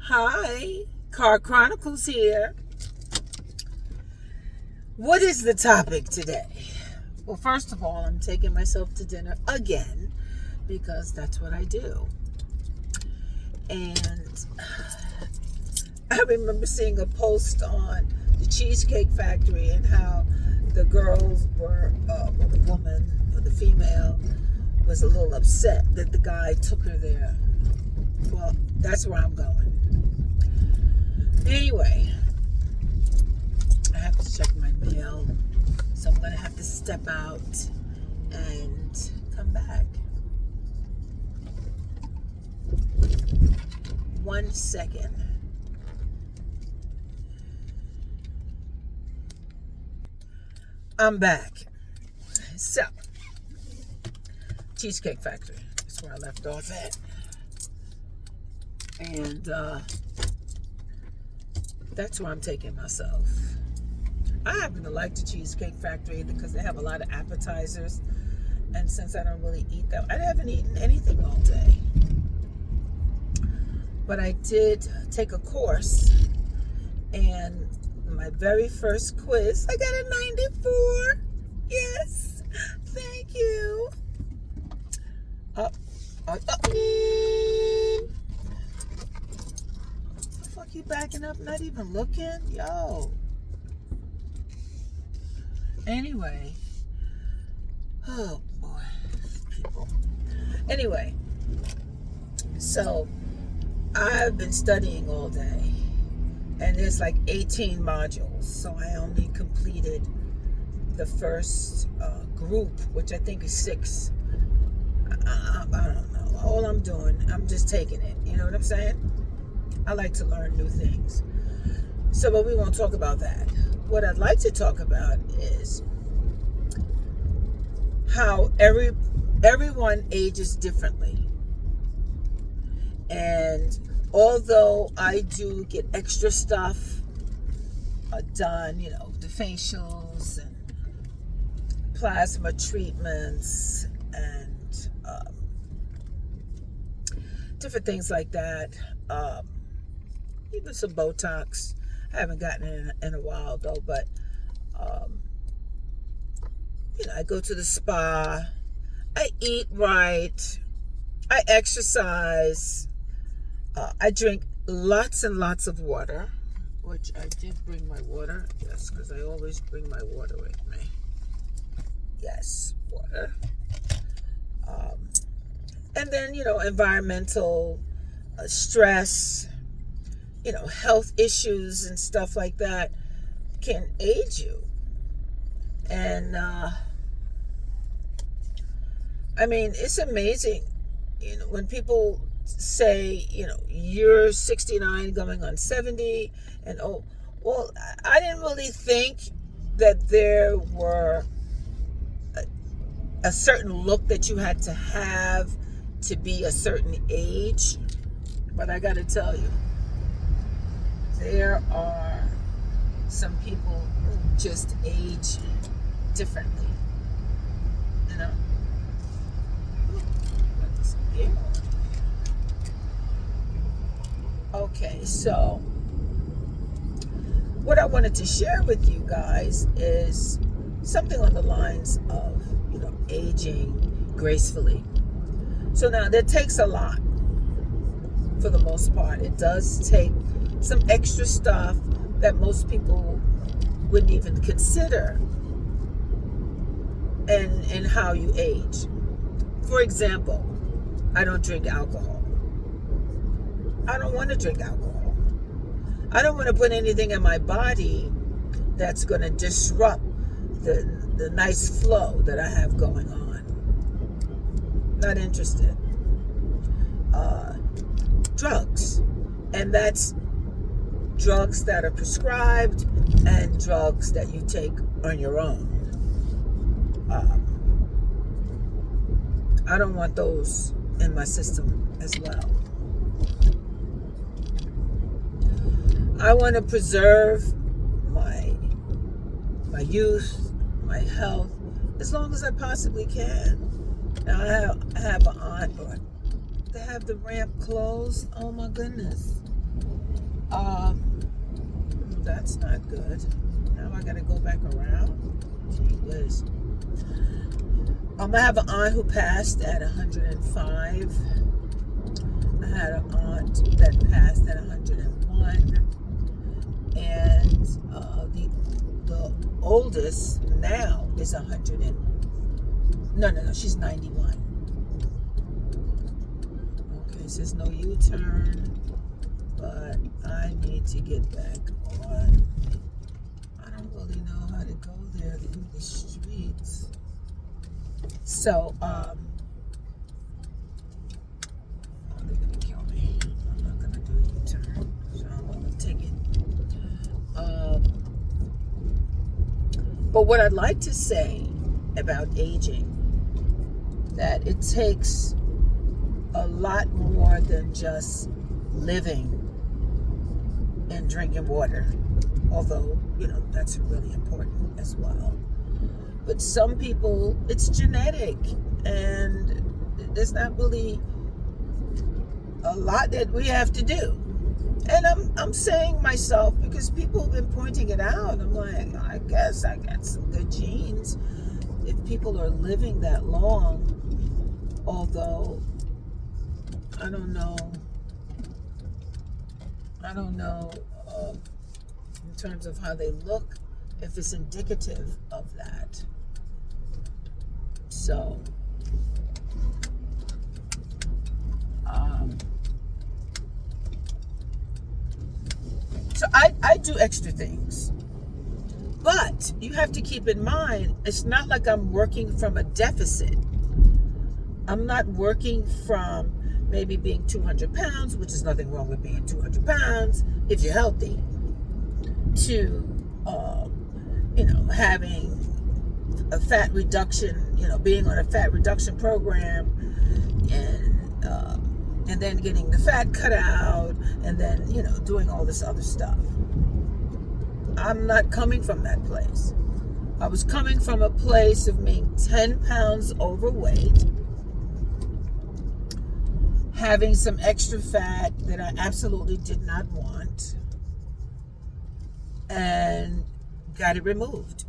Hi, Car Chronicles here. What is the topic today? Well, first of all, I'm taking myself to dinner again because that's what I do. And I remember seeing a post on the Cheesecake Factory and how the girls were, or the woman or the female was a little upset that the guy took her there. Well, that's where I'm going. Anyway, I have to check my mail, so I'm going to have to step out and come back. 1 second. I'm back. So, Cheesecake Factory. That's where I left off at. And that's where I'm taking myself. I happen to like the Cheesecake Factory because they have a lot of appetizers. And since I don't really eat that, I haven't eaten anything all day. But I did take a course, and my very first quiz, I got a 94. Yes, thank you. Up. You backing up, not even looking? Yo. Anyway. Oh boy. People. Anyway. So I've been studying all day. And there's like 18 modules. So I only completed the first group, which I think is 6. I don't know. All I'm doing, I'm just taking it. You know what I'm saying? I like to learn new things. But we won't talk about that. What I'd like to talk about is how everyone ages differently. And although I do get extra stuff done, the facials and plasma treatments and different things like that, even some Botox. I haven't gotten it in a while though, but I go to the spa, I eat right, I exercise, I drink lots and lots of water, which I did bring my water, yes, because I always bring my water with me. Yes, water. And then, environmental stress, health issues and stuff like that can age you. And, it's amazing, when people say, you're 69 going on 70, and I didn't really think that there were a certain look that you had to have to be a certain age. But I got to tell you, there are some people who just age differently. Okay, so what I wanted to share with you guys is something on the lines of, aging gracefully. So now that takes a lot for the most part. It does take some extra stuff that most people wouldn't even consider in how you age. For example, I don't drink alcohol. I don't want to drink alcohol. I don't want to put anything in my body that's going to disrupt the nice flow that I have going on. Not interested. Drugs. And that's drugs that are prescribed and drugs that you take on your own. I don't want those in my system as well. I want to preserve my youth, my health, as long as I possibly can. Now I have an aunt, they have the ramp closed. Oh my goodness. That's not good. Now I gotta go back around. Gee whiz. I have an aunt who passed at 105. I had an aunt that passed at 101. And the oldest now is 100 and no, she's 91. Okay, it says no U-turn, but I need to get back on. I don't really know how to go there through the streets. So, oh, they're gonna kill me. I'm not gonna do a U-turn, so I'm gonna take it. But what I'd like to say about aging, that it takes a lot more than just living and drinking water, although, that's really important as well. But some people, it's genetic, and there's not really a lot that we have to do. And I'm saying myself, because people have been pointing it out. I'm like, I guess I got some good genes if people are living that long. Although I don't know in terms of how they look, if it's indicative of that. So So I do extra things. But you have to keep in mind, it's not like I'm working from a deficit. I'm not working from maybe being 200 pounds, which is nothing wrong with being 200 pounds if you're healthy, to, having a fat reduction, being on a fat reduction program, and then getting the fat cut out, and then, doing all this other stuff. I'm not coming from that place. I was coming from a place of being 10 pounds overweight, having some extra fat that I absolutely did not want, and got it removed.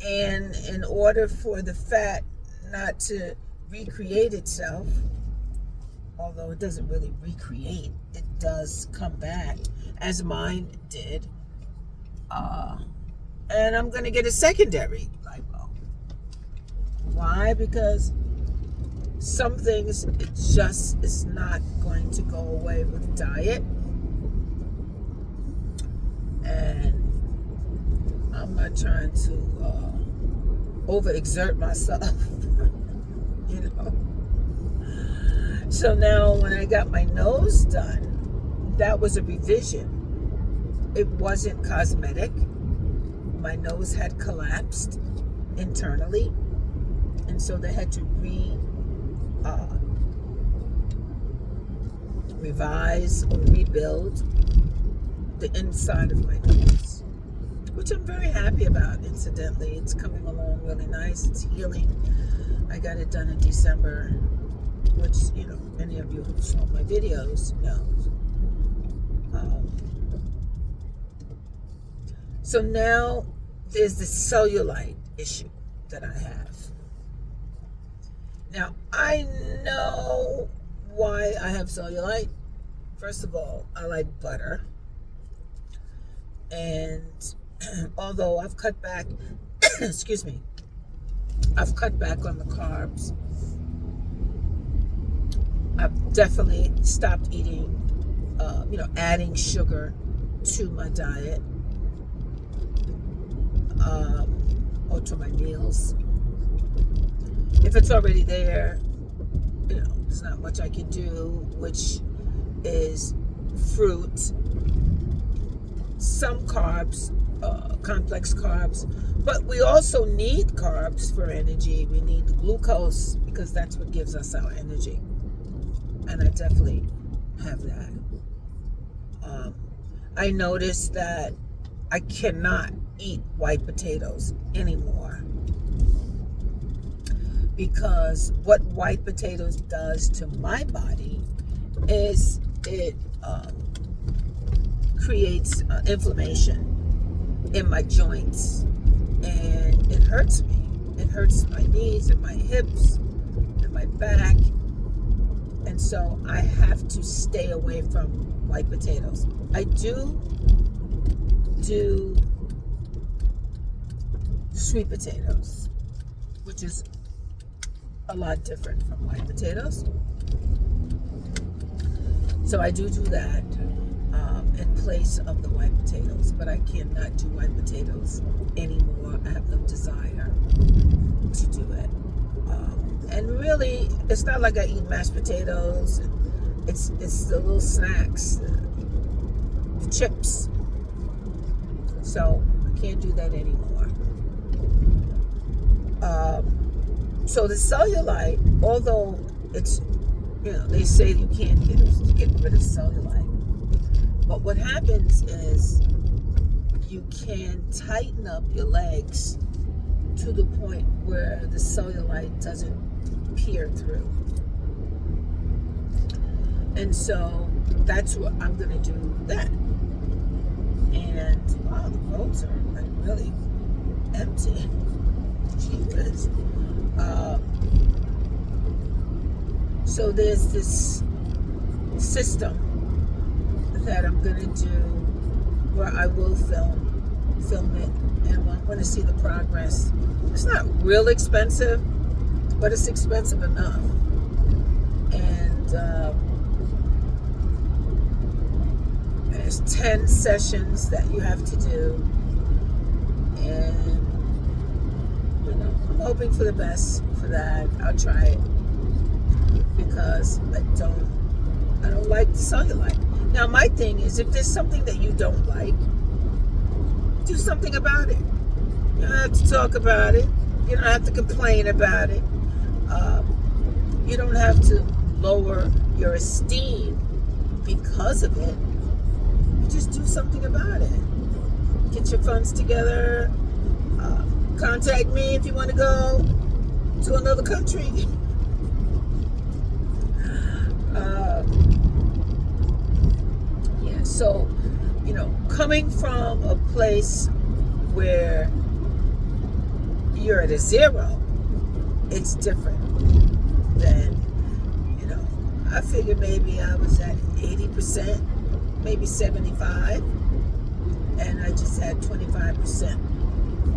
And in order for the fat not to recreate itself, although it doesn't really recreate, it does come back, as mine did. And I'm going to get a secondary lipo. Why? Because some things, it just is not going to go away with diet. And I'm not trying to overexert myself, So now when I got my nose done, that was a revision. It wasn't cosmetic. My nose had collapsed internally. And so they had to revise or rebuild the inside of my nose, which I'm very happy about, incidentally. It's coming along really nice. It's healing. I got it done in December, which, any of you who saw my videos know. So now there's the cellulite issue that I have. Now, I know why I have cellulite. First of all, I like butter. And although I've cut back, I've cut back on the carbs, I've definitely stopped eating, adding sugar to my diet, or to my meals. If it's already there, there's not much I can do, which is fruit, some carbs, complex carbs, but we also need carbs for energy. We need the glucose because that's what gives us our energy, and I definitely have that. I noticed that I cannot eat white potatoes anymore because what white potatoes does to my body is it creates inflammation in my joints, and it hurts me. It hurts my knees and my hips and my back, and so I have to stay away from white potatoes. I do sweet potatoes, which is a lot different from white potatoes. So I do that in place of the white potatoes, but I cannot do white potatoes anymore. I have no desire to do it. And really, it's not like I eat mashed potatoes. It's the little snacks, the chips. So I can't do that anymore. So the cellulite, although it's, they say you can't get rid of cellulite, but what happens is you can tighten up your legs to the point where the cellulite doesn't peer through. And so that's what I'm going to do that. And wow, the roads are like really empty. Gee whiz. So there's this system that I'm going to do where I will film it, and I'm going to see the progress. It's not real expensive, but it's expensive enough. And there's 10 sessions that you have to do, and I'm hoping for the best for that. I'll try it because I don't like the cellulite. Now my thing is, if there's something that you don't like, do something about it. You don't have to talk about it. You don't have to complain about it. You don't have to lower your esteem because of it. You just do something about it. Get your funds together. Contact me if you want to go to another country. So, coming from a place where you're at a zero, it's different than, I figured maybe I was at 80%, maybe 75%, and I just had 25%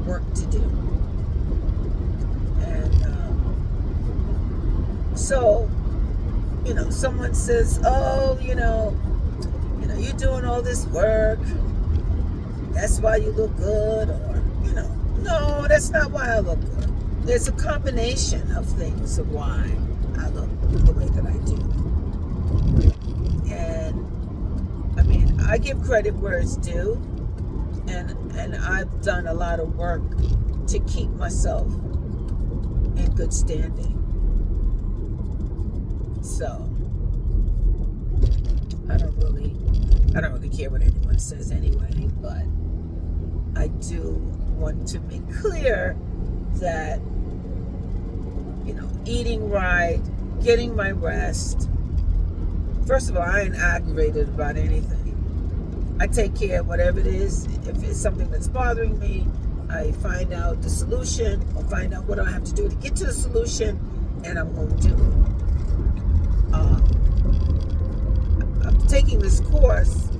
work to do. And so, someone says, oh, you're doing all this work, that's why you look good, or, no, that's not why I look good. There's a combination of things of why I look the way that I do. And, I give credit where it's due, and I've done a lot of work to keep myself in good standing. So, I don't really care what anyone says anyway, but I do want to make clear that, eating right, getting my rest. First of all, I ain't aggravated about anything. I take care of whatever it is. If it's something that's bothering me, I find out the solution, or find out what I have to do to get to the solution, and I'm going to do it. I'm taking this course,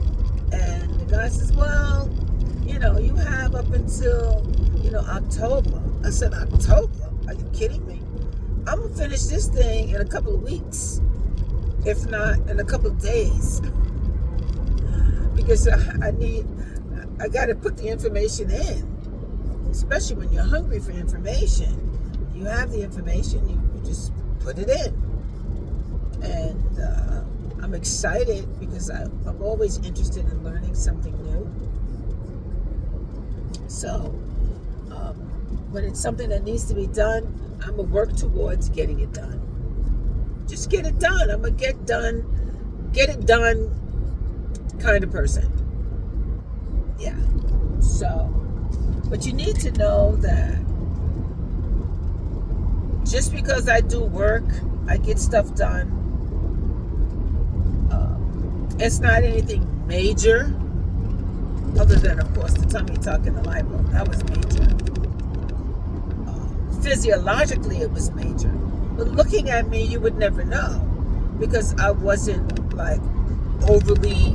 and the guy says, well, you have up until, October. I said, October? Are you kidding me? I'm going to finish this thing in a couple of weeks, if not in a couple of days, because I got to put the information in, especially when you're hungry for information. You have the information, you just put it in. And I'm excited because I'm always interested in learning something new. So when it's something that needs to be done, I'm going to work towards getting it done. Just get it done. I'm a get it done kind of person. Yeah. So, but you need to know that just because I do work, I get stuff done. It's not anything major, other than, of course, the tummy tuck and the lipo. That was major. Physiologically, it was major. But looking at me, you would never know, because I wasn't like overly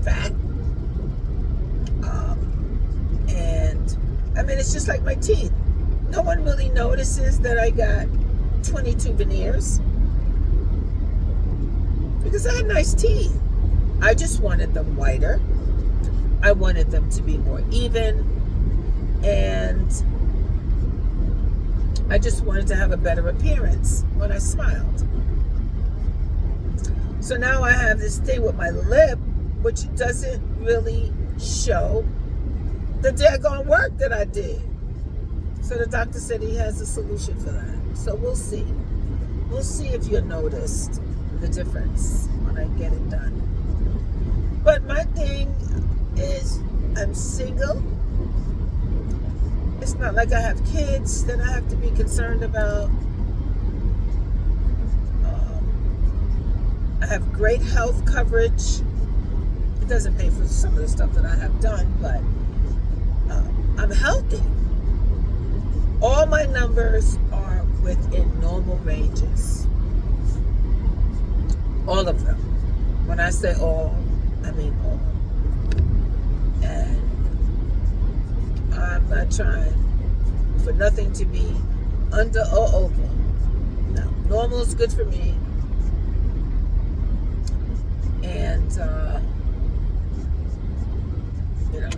fat. And I mean, it's just like my teeth. No one really notices that I got 22 veneers, because I had nice teeth. I just wanted them whiter. I wanted them to be more even. And I just wanted to have a better appearance when I smiled. So now I have this thing with my lip, which doesn't really show the daggone work that I did. So the doctor said he has a solution for that. So we'll see. We'll see if you noticed the difference when I get it done. But my thing is, I'm single. It's not like I have kids that I have to be concerned about. I have great health coverage. It doesn't pay for some of the stuff that I have done, but I'm healthy. All my numbers are within normal ranges. All of them. When I say all, I mean all. And I'm not trying for nothing to be under or over. No, normal is good for me. And, you know,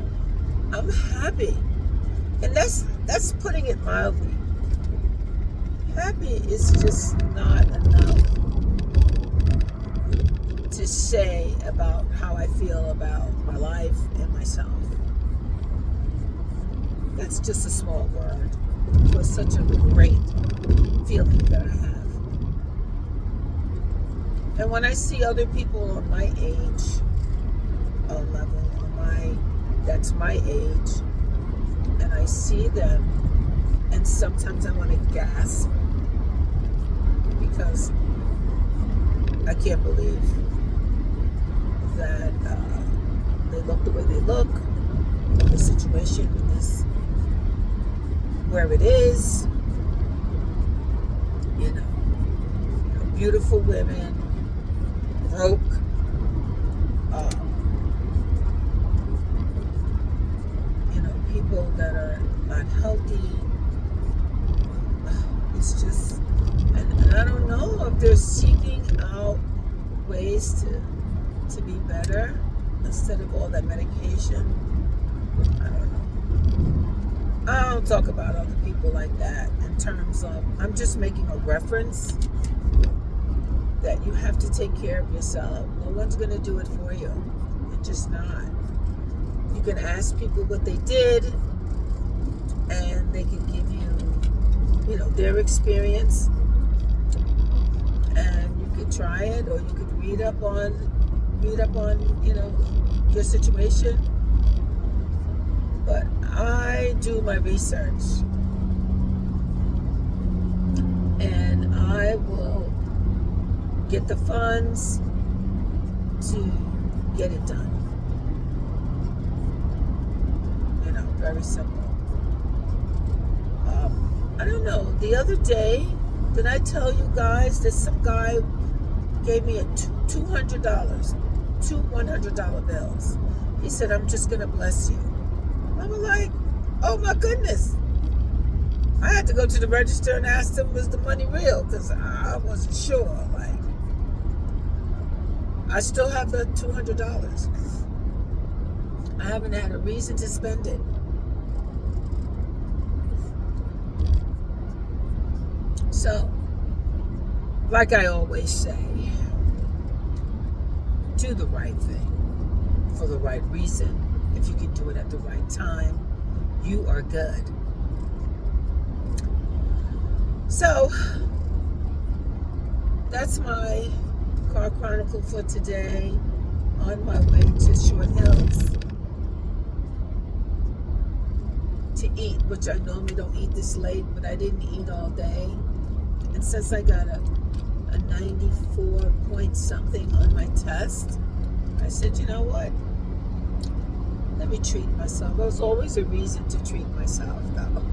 I'm happy. And that's putting it mildly. Happy is just not enough to say about how I feel about my life and myself. That's just a small word for such a great feeling that I have. And when I see other people on my age, level, that's my age, and I see them, and sometimes I want to gasp, because I can't believe that they look the way they look, the situation is where it is, you know, beautiful women, broke, people that are not healthy. It's just, and I don't know if they're seeking out ways to be better instead of all that medication. I don't know. I don't talk about other people like that in terms of, I'm just making a reference that you have to take care of yourself. No one's going to do it for you. You're just not. You can ask people what they did, and they can give you, their experience, and you could try it, or you could read up on, your situation. But I do my research, and I will get the funds to get it done. Very simple. I don't know. The other day, did I tell you guys that some guy gave me $200, two $100 bills? He said, "I'm just going to bless you." I was like, oh my goodness. I had to go to the register and ask them, was the money real? Because I wasn't sure. Like, I still have the $200. I haven't had a reason to spend it. So, like I always say, do the right thing for the right reason. If you can do it at the right time, you are good. So, that's my car chronicle for today. On my way to Short Hills. to eat, which I normally don't eat this late, but I didn't eat all day. And since I got a 94 point something on my test, I said, you know what? Let me treat myself. There's always a reason to treat myself, though.